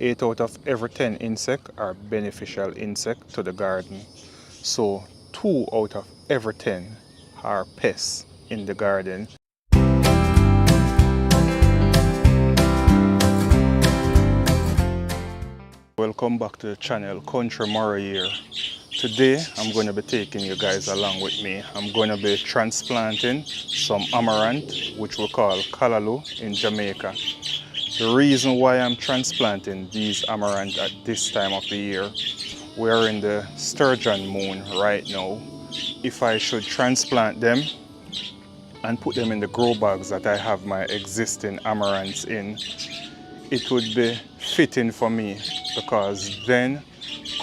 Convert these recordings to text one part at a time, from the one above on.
8 out of every 10 insects are beneficial insects to the garden. So 2 out of every 10 are pests in the garden. Welcome back to the channel, Countrymarro here. Today I'm going to be taking you guys along with me. I'm going to be transplanting some amaranth, which we call callaloo in Jamaica. The reason why I'm transplanting these amaranth at this time of the year, we're in the sturgeon moon right now. If I should transplant them and put them in the grow bags that I have my existing amaranths in, it would be fitting for me, because then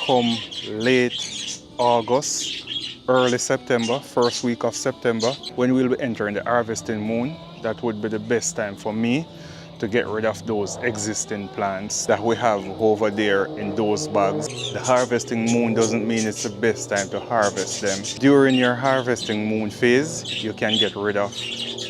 come late August, early September, first week of September, when we'll be entering the harvesting moon, that would be the best time for me to get rid of those existing plants that we have over there in those bags. The harvesting moon doesn't mean it's the best time to harvest them. During your harvesting moon phase, you can get rid of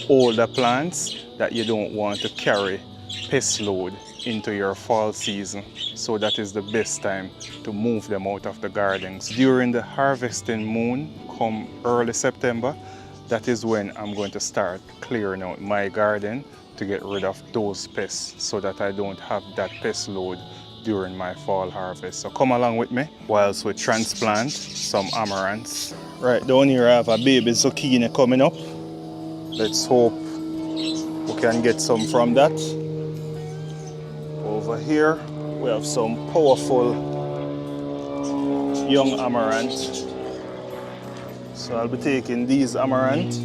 older plants that you don't want to carry pest load into your fall season. So that is the best time to move them out of the gardens. During the harvesting moon, come early September, that is when I'm going to start clearing out my garden to get rid of those pests, so that I don't have that pest load during my fall harvest. So come along with me whilst we transplant some amaranths. Right down here I have a baby zucchini coming up. Let's hope we can get some from that. Over here we have some powerful young amaranth. So I'll be taking these amaranth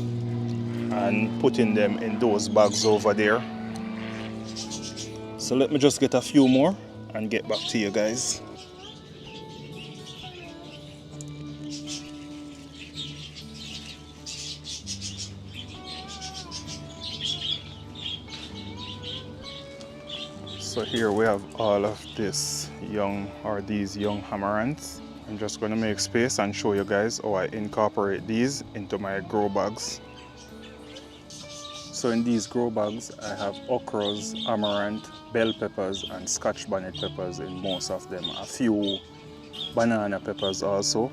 and putting them in those bags over there. So let me just get a few more and get back to you guys. So here we have all of these young amaranths. I'm just going to make space and show you guys how I incorporate these into my grow bags. So in these grow bags, I have okras, amaranth, bell peppers, and scotch bonnet peppers in most of them. A few banana peppers also,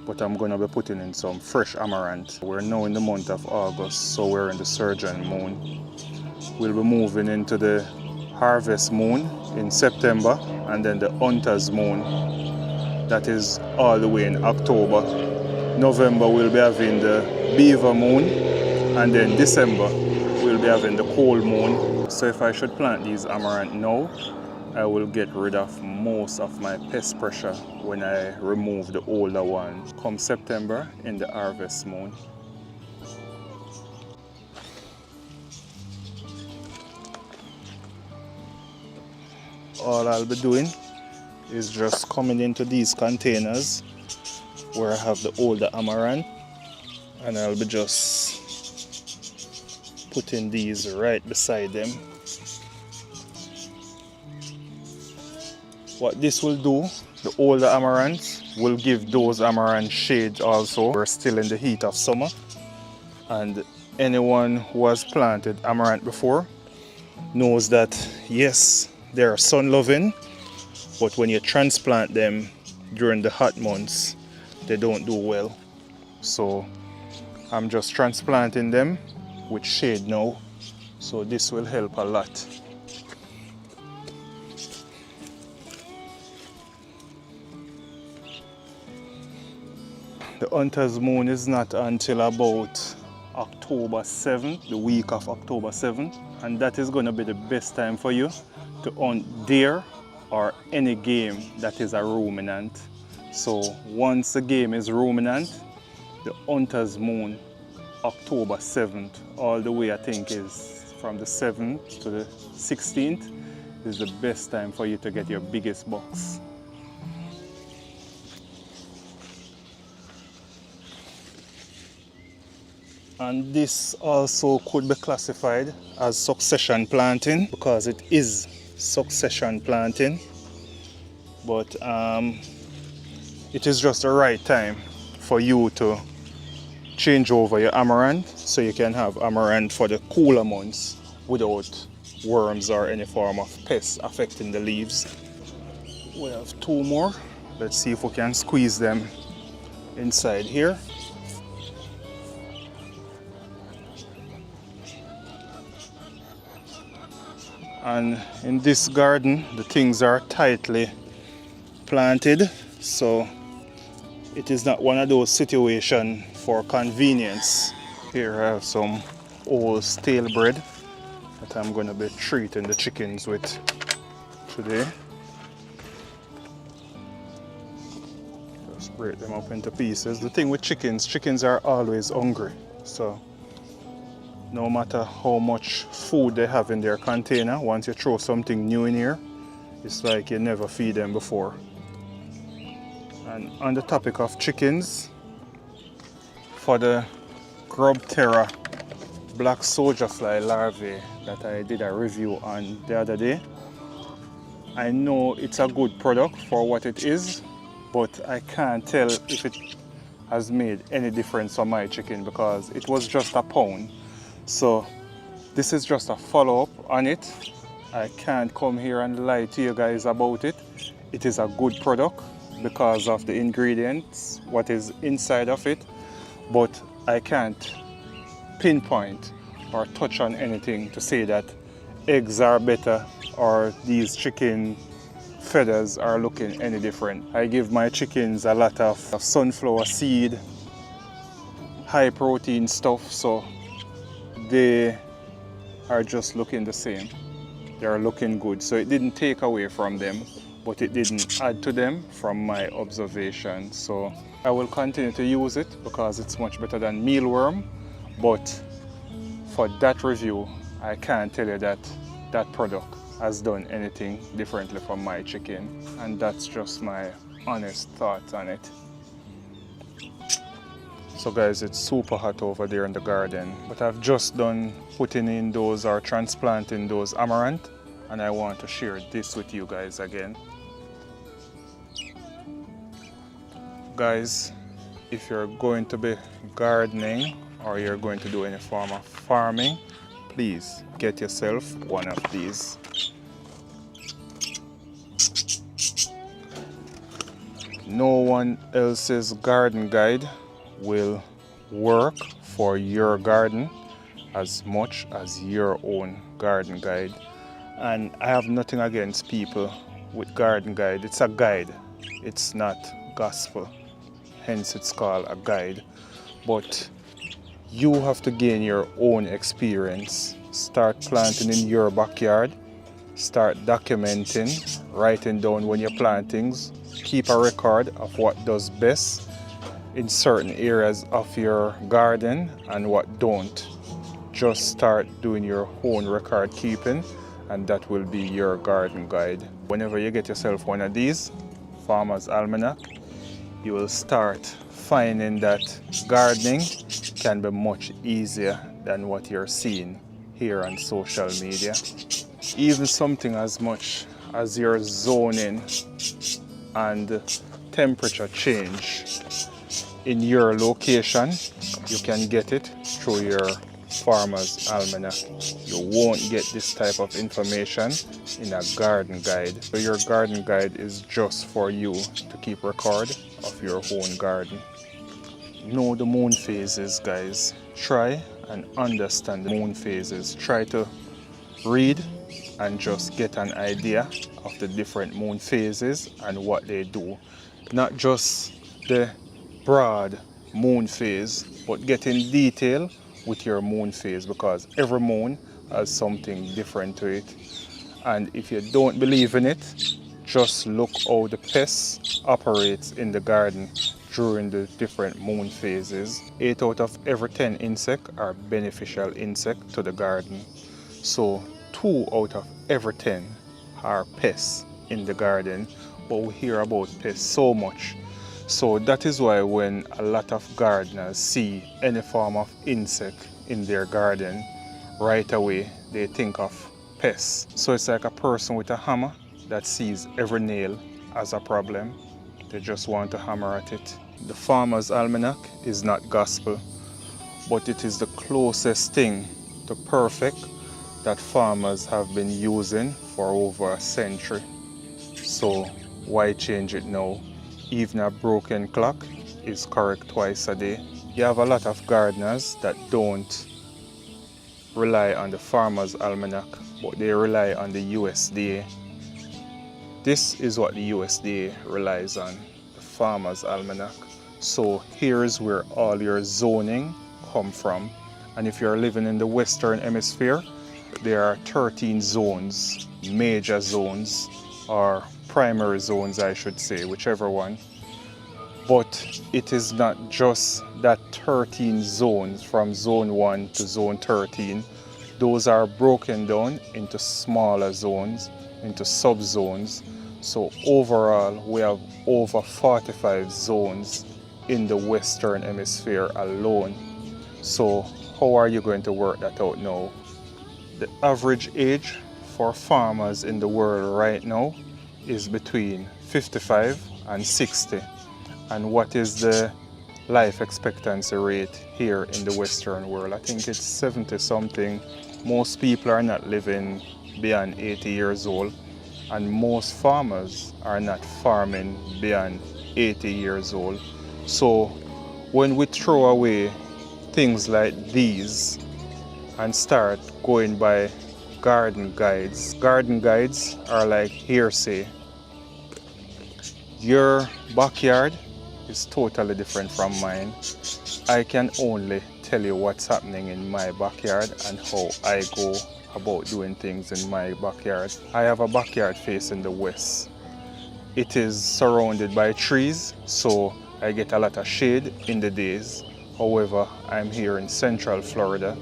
but I'm going to be putting in some fresh amaranth. We're now in the month of August, so we're in the sturgeon moon. We'll be moving into the harvest moon in September, and then the hunter's moon, that is all the way in October. November we'll be having the beaver moon, and then December we'll be having the cold moon. So if I should plant these amaranth now, I will get rid of most of my pest pressure when I remove the older one come September in the harvest moon. All I'll be doing is just coming into these containers where I have the older amaranth, and I'll be just putting these right beside them. What this will do, the older amaranths will give those amaranth shade also. We're still in the heat of summer, and anyone who has planted amaranth before knows that yes, they are sun loving, but when you transplant them during the hot months, they don't do well. So I'm just transplanting them with shade now, so this will help a lot. The hunter's moon is not until about October 7th, the week of October 7th, and that is going to be the best time for you to hunt deer or any game that is a ruminant. So once the game is ruminant, the hunter's moon, October 7th, all the way I think is from the 7th to the 16th, is the best time for you to get your biggest bucks. And this also could be classified as succession planting, because it is succession planting, but it is just the right time for you to change over your amaranth so you can have amaranth for the cooler months without worms or any form of pests affecting the leaves. We have 2 more. Let's see if we can squeeze them inside here. And in this garden, the things are tightly planted, so it is not one of those situations for convenience. Here I have some old stale bread that I'm going to be treating the chickens with today. Just break them up into pieces. The thing with chickens are always hungry, so no matter how much food they have in their container, once you throw something new in here, it's like you never feed them before. And on the topic of chickens, for the grub terror Black Soldier Fly Larvae that I did a review on the other day, I know it's a good product for what it is, but I can't tell if it has made any difference on my chicken because it was just a pound. So this is just a follow-up on it. I can't come here and lie to you guys about it. It is a good product because of the ingredients, what is inside of it, but I can't pinpoint or touch on anything to say that eggs are better or these chicken feathers are looking any different. I give my chickens a lot of sunflower seed, high protein stuff, so they are just looking the same. They are looking good. So it didn't take away from them, but it didn't add to them from my observation. So I will continue to use it because it's much better than mealworm. But for that review, I can't tell you that that product has done anything differently from my chicken. And that's just my honest thoughts on it. So guys, it's super hot over there in the garden, but I've just done putting in those or transplanting those amaranth, and I want to share this with you guys again. Guys, if you're going to be gardening or you're going to do any form of farming, please get yourself one of these. No one else's garden guide will work for your garden as much as your own garden guide. And I have nothing against people with garden guide. It's a guide, it's not gospel, hence it's called a guide. But you have to gain your own experience. Start planting in your backyard, start documenting, writing down when you're planting, keep a record of what does best in certain areas of your garden and what don't. Just start doing your own record keeping, and that will be your garden guide. Whenever you get yourself one of these, Farmer's Almanac, you will start finding that gardening can be much easier than what you're seeing here on social media. Even something as much as your zoning and temperature change in your location, you can get it through your Farmer's Almanac. You won't get this type of information in a garden guide. So your garden guide is just for you to keep record of your own garden. Know the moon phases, guys. Try and understand the moon phases. Try to read and just get an idea of the different moon phases and what they do. Not just the broad moon phase, but get in detail with your moon phase, because every moon has something different to it. And if you don't believe in it, just look how the pests operates in the garden during the different moon phases. 8 out of every 10 insects are beneficial insects to the garden. So 2 out of every 10 are pests in the garden, but we hear about pests so much. So that is why when a lot of gardeners see any form of insect in their garden, right away they think of pests. So it's like a person with a hammer that sees every nail as a problem. They just want to hammer at it. The Farmer's Almanac is not gospel, but it is the closest thing to perfect that farmers have been using for over a century. So Why change it now? Even a broken clock is correct twice a day. You have a lot of gardeners that don't rely on the Farmer's Almanac, but they rely on the USDA. This is what the USDA relies on, the Farmer's Almanac. So here's where all your zoning come from. And if you're living in the Western Hemisphere, there are 13 zones, major zones, or primary zones I should say, whichever one. But it is not just that 13 zones from zone 1 to zone 13. Those are broken down into smaller zones, into subzones. So overall, we have over 45 zones in the Western Hemisphere alone. So how are you going to work that out now? The average age for farmers in the world right now is between 55 and 60. And what is the life expectancy rate here in the Western world? I think it's 70 something. Most people are not living beyond 80 years old, and most farmers are not farming beyond 80 years old. So when we throw away things like these and start going by garden guides are like hearsay. Your backyard is totally different from mine. I can only tell you what's happening in my backyard and how I go about doing things in my backyard. I have a backyard facing the west. It is surrounded by trees, so I get a lot of shade in the days. However, I'm here in Central Florida,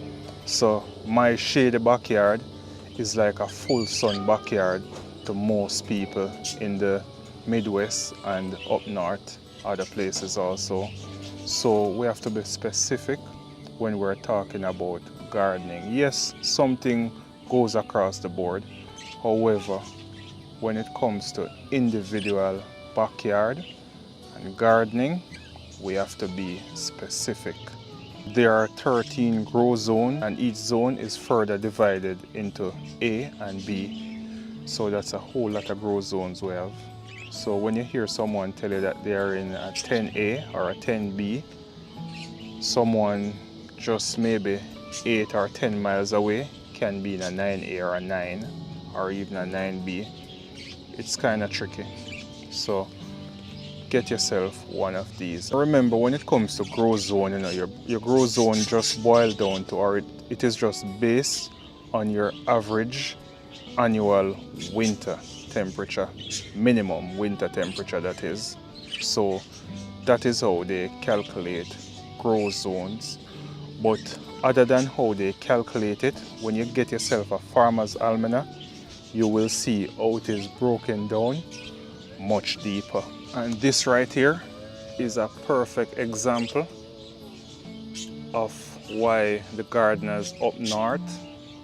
so my shady backyard is like a full sun backyard to most people in the Midwest and up north, other places also. So we have to be specific when we're talking about gardening. Yes, something goes across the board. However, when it comes to individual backyard and gardening, we have to be specific. There are 13 grow zones, and each zone is further divided into A and B. So that's a whole lot of grow zones we have. So when you hear someone tell you that they are in a 10A or a 10B, someone just maybe 8 or 10 miles away can be in a 9A or a 9 or even a 9B. It's kind of tricky. So get yourself one of these. Remember, when it comes to grow zone, you know, your grow zone just boils down to, or it is just based on your average annual winter temperature, minimum winter temperature that is. So that is how they calculate grow zones. But other than how they calculate it, when you get yourself a Farmer's Almanac, you will see how it is broken down much deeper. And this right here is a perfect example of why the gardeners up north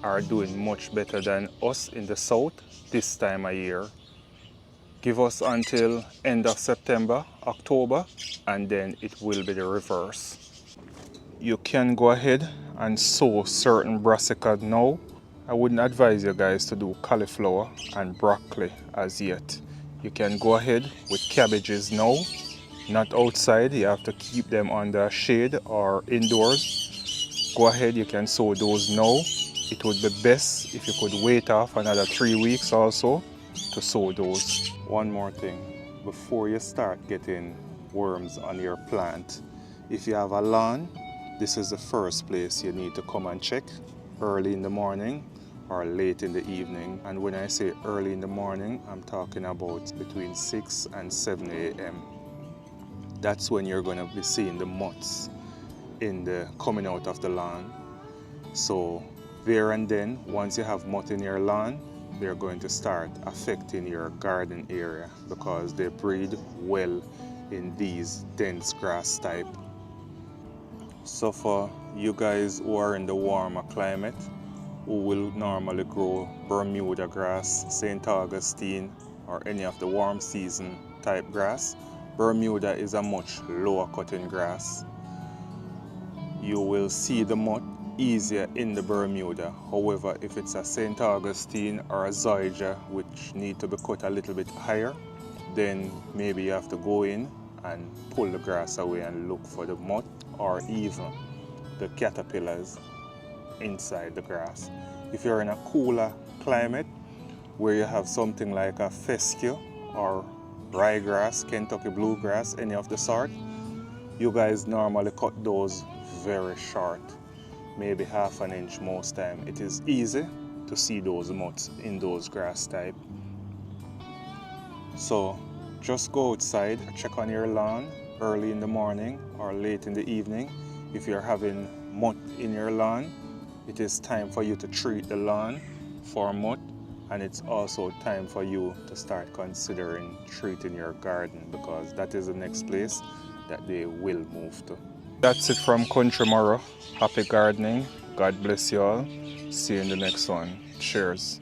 are doing much better than us in the south this time of year. Give us until end of September, October, and then it will be the reverse. You can go ahead and sow certain brassica now. I wouldn't advise you guys to do cauliflower and broccoli as yet. You can go ahead with cabbages now, not outside. You have to keep them under shade or indoors. Go ahead, you can sow those now. It would be best if you could wait off another 3 weeks also to sow those. One more thing, before you start getting worms on your plant, if you have a lawn, this is the first place you need to come and check early in the morning or late in the evening. And when I say early in the morning, I'm talking about between 6 and 7 a.m. That's when you're going to be seeing the moths coming out of the lawn. So there and then, once you have moth in your lawn, they're going to start affecting your garden area because they breed well in these dense grass type. So for you guys who are in the warmer climate, who will normally grow Bermuda grass, St. Augustine, or any of the warm season type grass, Bermuda is a much lower cutting grass. You will see the moth easier in the Bermuda. However, if it's a St. Augustine or a Zoysia, which need to be cut a little bit higher, then maybe you have to go in and pull the grass away and look for the moth or even the caterpillars inside the grass. If you're in a cooler climate where you have something like a fescue or ryegrass, Kentucky bluegrass, any of the sort, you guys normally cut those very short, maybe half an inch most time. It is easy to see those moths in those grass type. So just go outside, check on your lawn early in the morning or late in the evening. If you're having moth in your lawn, it is time for you to treat the lawn for moth, and it's also time for you to start considering treating your garden, because that is the next place that they will move to. That's it from Countrymarro. Happy gardening. God bless you all. See you in the next one. Cheers.